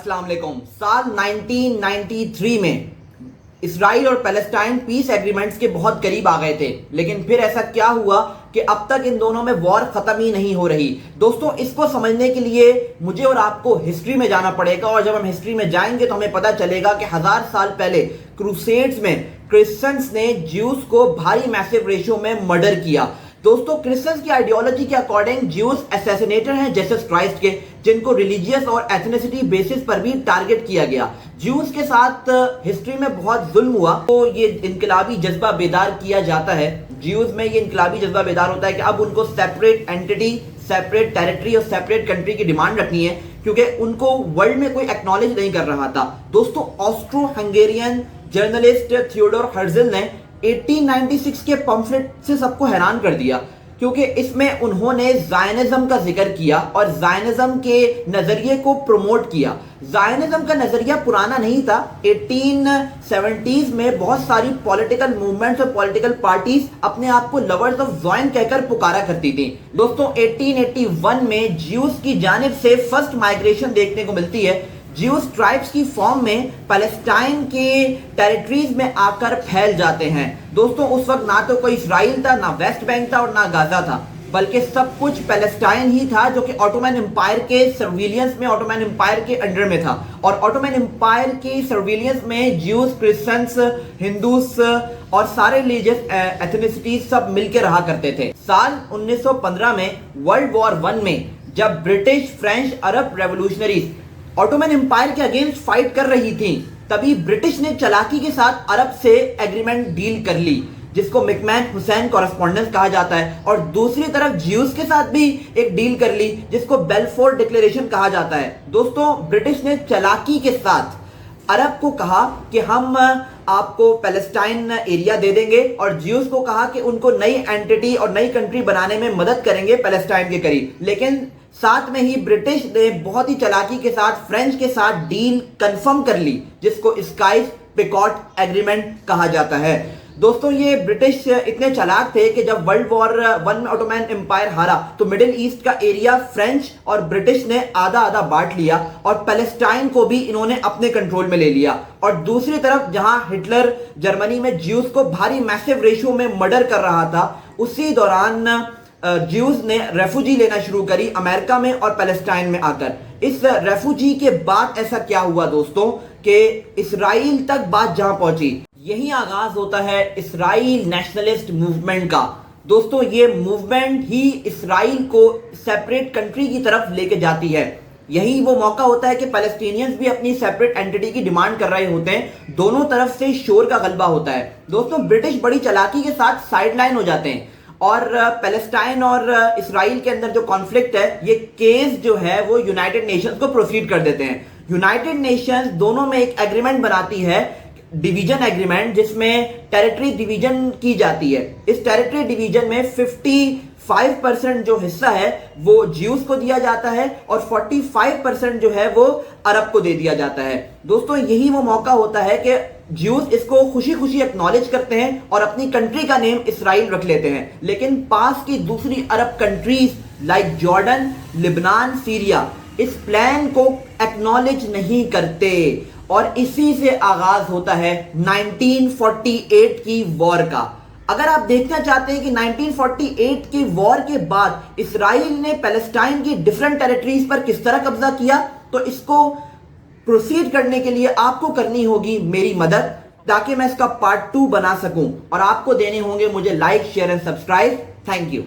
अस्सलाम वालेकुम। साल 1993 में इसराइल और पैलेस्टाइन पीस एग्रीमेंट्स के बहुत करीब आ गए थे, लेकिन फिर ऐसा क्या हुआ कि अब तक इन दोनों में वॉर खत्म ही नहीं हो रही। दोस्तों, इसको समझने के लिए मुझे और आपको हिस्ट्री में जाना पड़ेगा, और जब हम हिस्ट्री में जाएंगे तो हमें पता चलेगा कि 1000 साल पहले क्रूसेड्स में क्रिश्चियंस ने ज्यूस को भारी मैसिव रेशियो में मर्डर किया। दोस्तों, क्रिश्चियंस की आइडियोलॉजी के अकॉर्डिंग ज्यूस असैसिनेटर हैं जीसस क्राइस्ट के, जिनको रिलीजियस और एथनिसिटी बेसिस पर भी टारगेट किया गया। ज्यूस के साथ हिस्ट्री में बहुत जुल्म हुआ, तो ये इनकलाबी जज्बा बेदार किया जाता है। ज्यूस में ये इनकलाबी जज्बा बेदार होता है कि अब उनको सेपरेट एंटिटी, सेपरेट टेरिटरी और सेपरेट कंट्री की डिमांड रखनी है, क्योंकि उनको वर्ल्ड में कोई एक्नॉलेज नहीं कर रहा था। दोस्तों, Austro Hungarian journalist Theodore Herzl ने 1896 के पंफलेट से सबको हैरान कर दिया, क्योंकि इसमें उन्होंने ज़ायनिज़्म का जिक्र किया और ज़ायनिज़्म के नज़रिए को प्रमोट किया। ज़ायनिज़्म का नज़रिया पुराना नहीं था। 1870s में बहुत सारी पॉलिटिकल मूवमेंट्स और पॉलिटिकल पार्टीज अपने आप को लवर्स ऑफ ज़ायन कहकर पुकारा करती थी। दोस्तों, 1881 में ज्यूस की जानिब से फर्स्ट माइग्रेशन देखने को मिलती है। ज्यूस ट्राइब्स की फॉर्म में पैलेस्टाइन के टेरिटरीज में आकर फैल जाते हैं। दोस्तों, उस वक्त ना तो कोई इसराइल था, ना वेस्ट बैंक था और ना गाजा था, बल्कि सब कुछ पैलेस्टाइन ही था, जो कि ऑटोमन एम्पायर के सर्विलियंस में, ऑटोमन एम्पायर के अंडर में था। और ऑटोमन एम्पायर के सर्विलियंस में ज्यूस, क्रिश्चियंस, हिंदूस और सारे रिलीजियस एथनिसिटीज सब मिलकर रहा करते थे। साल 1915 में वर्ल्ड वॉर 1 में जब ब्रिटिश, फ्रेंच, अरब रेवोल्यूशनरीज ऑटोमन एम्पायर के अगेंस्ट फाइट कर रही थी, तभी ब्रिटिश ने चालाकी के साथ अरब से एग्रीमेंट डील कर ली, जिसको मैकमहन हुसैन कॉरेस्पॉन्डेंस कहा जाता है। और दूसरी तरफ ज्यूस के साथ भी एक डील कर ली, जिसको बेल्फोर डिक्लेरेशन कहा जाता है। दोस्तों, ब्रिटिश ने चालाकी के साथ अरब को कहा कि हम आपको पैलेस्टाइन एरिया दे देंगे, और ज्यूस को कहा कि उनको नई एंटिटी और नई कंट्री बनाने में मदद करेंगे पैलेस्टाइन के करीब। लेकिन साथ में ही ब्रिटिश ने बहुत ही चालाकी के साथ फ्रेंच के साथ डील कंफर्म कर ली, जिसको स्काइस पिकॉट एग्रीमेंट कहा जाता है। दोस्तों, ये ब्रिटिश इतने चालाक थे कि जब वर्ल्ड वॉर 1 में ऑटोमन एम्पायर हारा, तो मिडिल ईस्ट का एरिया फ्रेंच और ब्रिटिश ने आधा आधा बांट लिया, और पैलेस्टाइन को भी इन्होंने अपने कंट्रोल में ले लिया। और दूसरी तरफ जहां हिटलर जर्मनी में ज्यूस को भारी मैसिव रेशियो में मर्डर कर रहा था, उसी दौरान ज्यूस ने रेफ्यूजी लेना शुरू करी अमेरिका में और पैलेस्टाइन में आकर। इस रेफ्यूजी के बाद ऐसा क्या हुआ दोस्तों, कि इसराइल तक बात जहां पहुंची, यही आगाज होता है इसराइल नेशनलिस्ट मूवमेंट का। दोस्तों, ये मूवमेंट ही इसराइल को सेपरेट कंट्री की तरफ लेके जाती है। यही वो मौका होता है कि पैलेस्टीनियंस भी अपनी सेपरेट एंटिटी की डिमांड कर रहे होते हैं। दोनों तरफ से शोर का गलबा होता है। दोस्तों, ब्रिटिश बड़ी चालाकी के साथ साइडलाइन हो जाते हैं, और पैलेस्टाइन और इसराइल के अंदर जो कॉन्फ्लिक्ट है, ये केस जो है वो यूनाइटेड नेशंस को प्रोसीड कर देते हैं। यूनाइटेड नेशंस दोनों में एक एग्रीमेंट बनाती है, डिवीजन एग्रीमेंट, जिसमें टेरिटरी डिवीजन की जाती है। इस टेरिटरी डिवीजन में 55% जो हिस्सा है वो ज्यूस को दिया जाता है, और 45% जो है वो अरब को दे दिया जाता है। दोस्तों, यही वो मौका होता है कि ज्यूस इसको खुशी खुशी एक्नॉलेज करते हैं और अपनी कंट्री का नेम इसराइल रख लेते हैं। लेकिन पास की दूसरी अरब countries like Jordan, Lebanon, Syria इस प्लान को एक्नॉलेज नहीं करते, और इसी से आगाज होता है 1948 की वॉर का। अगर आप देखना चाहते हैं कि 1948 की वॉर के बाद इसराइल ने पैलेस्टाइन की डिफरेंट टेरिटरीज पर किस तरह कब्जा किया, तो इसको प्रोसीड करने के लिए आपको करनी होगी मेरी मदद, ताकि मैं इसका पार्ट 2 बना सकूं, और आपको देने होंगे मुझे like, share and subscribe. Thank you.